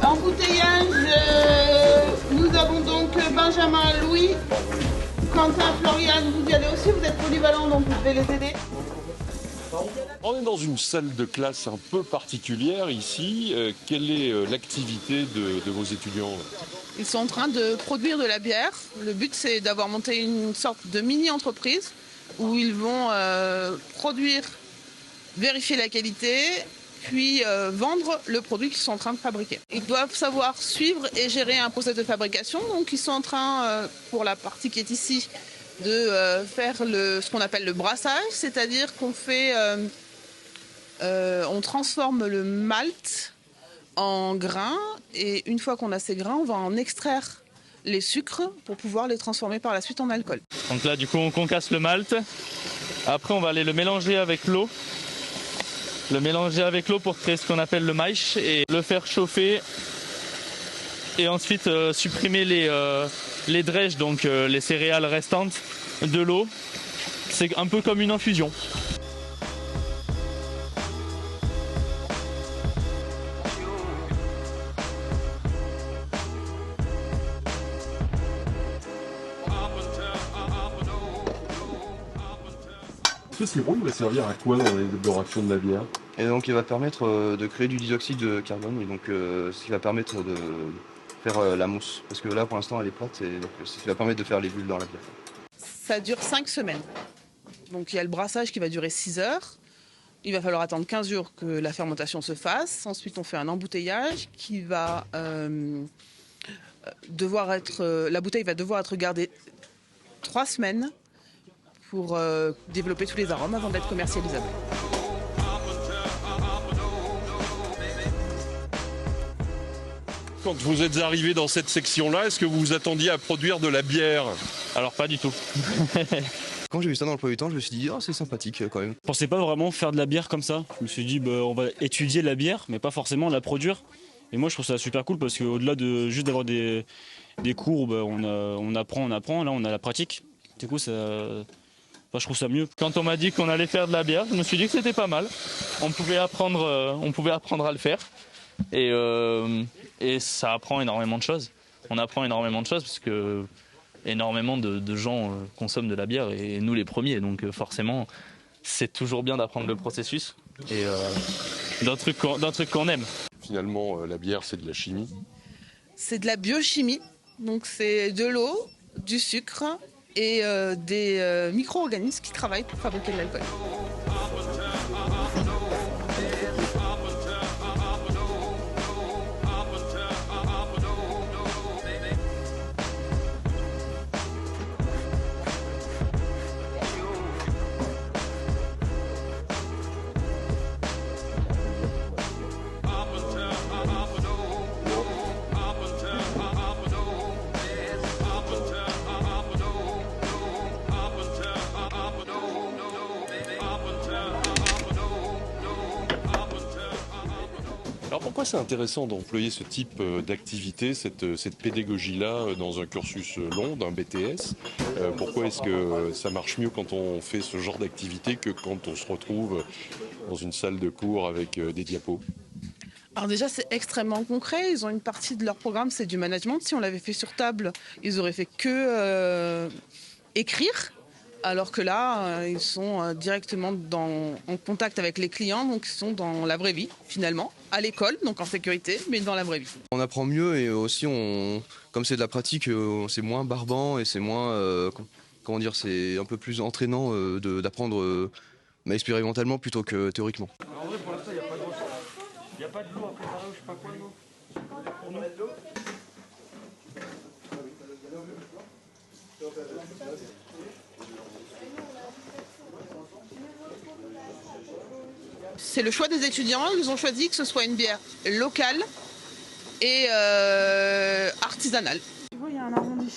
Embouteillage, nous avons donc Benjamin, Louis, Quentin, Florian, vous y allez aussi, vous êtes polyvalents donc vous devez les aider. On est dans une salle de classe un peu particulière ici. Quelle est l'activité de vos étudiants? Ils sont en train de produire de la bière. Le but c'est d'avoir monté une sorte de mini-entreprise où ils vont produire, vérifier la qualité, puis vendre le produit qu'ils sont en train de fabriquer. Ils doivent savoir suivre et gérer un process de fabrication. Donc ils sont en train, pour la partie qui est ici, de faire ce qu'on appelle le brassage, c'est-à-dire qu'on on transforme le malt en grains et une fois qu'on a ces grains, on va en extraire les sucres pour pouvoir les transformer par la suite en alcool. Donc là, du coup, on concasse le malt. Après, on va aller le mélanger avec l'eau. Le mélanger avec l'eau pour créer ce qu'on appelle le maïs et le faire chauffer. Et ensuite, supprimer les drèches, donc les céréales restantes de l'eau. C'est un peu comme une infusion. Ce sirop, il va servir à quoi dans l'élaboration de la bière? Et donc il va permettre de créer du dioxyde de carbone et donc ce qui va permettre de faire la mousse. Parce que là pour l'instant elle est plate et donc c'est ce qui va permettre de faire les bulles dans la bière. Ça dure 5 semaines. Donc il y a le brassage qui va durer 6 heures. Il va falloir attendre 15 jours que la fermentation se fasse. Ensuite on fait un embouteillage qui va la bouteille va devoir être gardée 3 semaines pour développer tous les arômes avant d'être commercialisable. Quand vous êtes arrivé dans cette section-là, est-ce que vous vous attendiez à produire de la bière? Alors pas du tout. Quand j'ai vu ça dans le premier temps, je me suis dit, oh, c'est sympathique quand même. Je pensais pas vraiment faire de la bière comme ça. Je me suis dit, on va étudier la bière, mais pas forcément la produire. Et moi, je trouve ça super cool parce qu'au-delà de juste d'avoir des cours, on apprend. Là, on a la pratique. Du coup, je trouve ça mieux. Quand on m'a dit qu'on allait faire de la bière, je me suis dit que c'était pas mal. On pouvait apprendre à le faire. Et ça apprend énormément de choses. On apprend énormément de choses parce que énormément de gens consomment de la bière et nous les premiers. Donc forcément, c'est toujours bien d'apprendre le processus et d'un truc qu'on aime. Finalement, la bière, c'est de la chimie. C'est de la biochimie. Donc c'est de l'eau, du sucre et des micro-organismes qui travaillent pour fabriquer de l'alcool. Alors pourquoi c'est intéressant d'employer ce type d'activité, cette pédagogie-là dans un cursus long, d'un BTS? Pourquoi est-ce que ça marche mieux quand on fait ce genre d'activité que quand on se retrouve dans une salle de cours avec des diapos? Alors déjà, c'est extrêmement concret. Ils ont une partie de leur programme, c'est du management. Si on l'avait fait sur table, ils auraient fait que écrire. Alors que là, ils sont directement en contact avec les clients, donc ils sont dans la vraie vie, finalement, à l'école, donc en sécurité, mais dans la vraie vie. On apprend mieux et aussi, comme c'est de la pratique, c'est moins barbant et c'est moins, c'est un peu plus entraînant d'apprendre expérimentalement plutôt que théoriquement. En vrai, pour l'instant, il n'y a pas de l'eau à préparer ou je sais pas quoi, non? C'est le choix des étudiants. Ils ont choisi que ce soit une bière locale et artisanale. Tu vois, il y a un arrondi.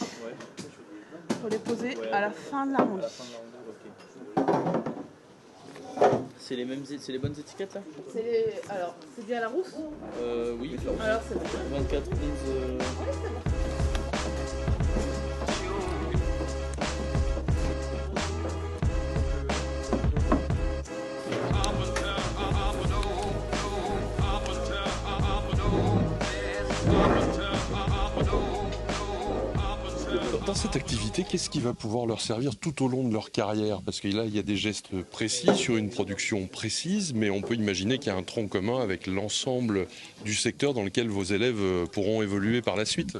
Il faut les poser à la fin de l'arrondi. C'est les bonnes étiquettes là? Alors, c'est bien la rousse? Oui. Alors, c'est bon. 24 11. faire cette activité, qu'est-ce qui va pouvoir leur servir tout au long de leur carrière? Parce que là, il y a des gestes précis sur une production précise, mais on peut imaginer qu'il y a un tronc commun avec l'ensemble du secteur dans lequel vos élèves pourront évoluer par la suite.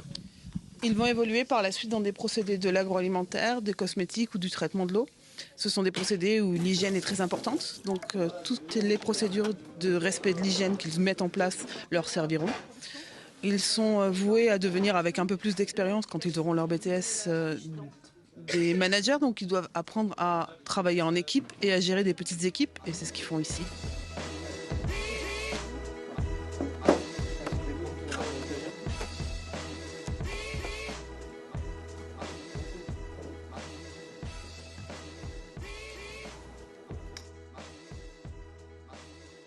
Ils vont évoluer par la suite dans des procédés de l'agroalimentaire, des cosmétiques ou du traitement de l'eau. Ce sont des procédés où l'hygiène est très importante, donc toutes les procédures de respect de l'hygiène qu'ils mettent en place leur serviront. Ils sont voués à devenir, avec un peu plus d'expérience, quand ils auront leur BTS, des managers, donc ils doivent apprendre à travailler en équipe et à gérer des petites équipes, et c'est ce qu'ils font ici.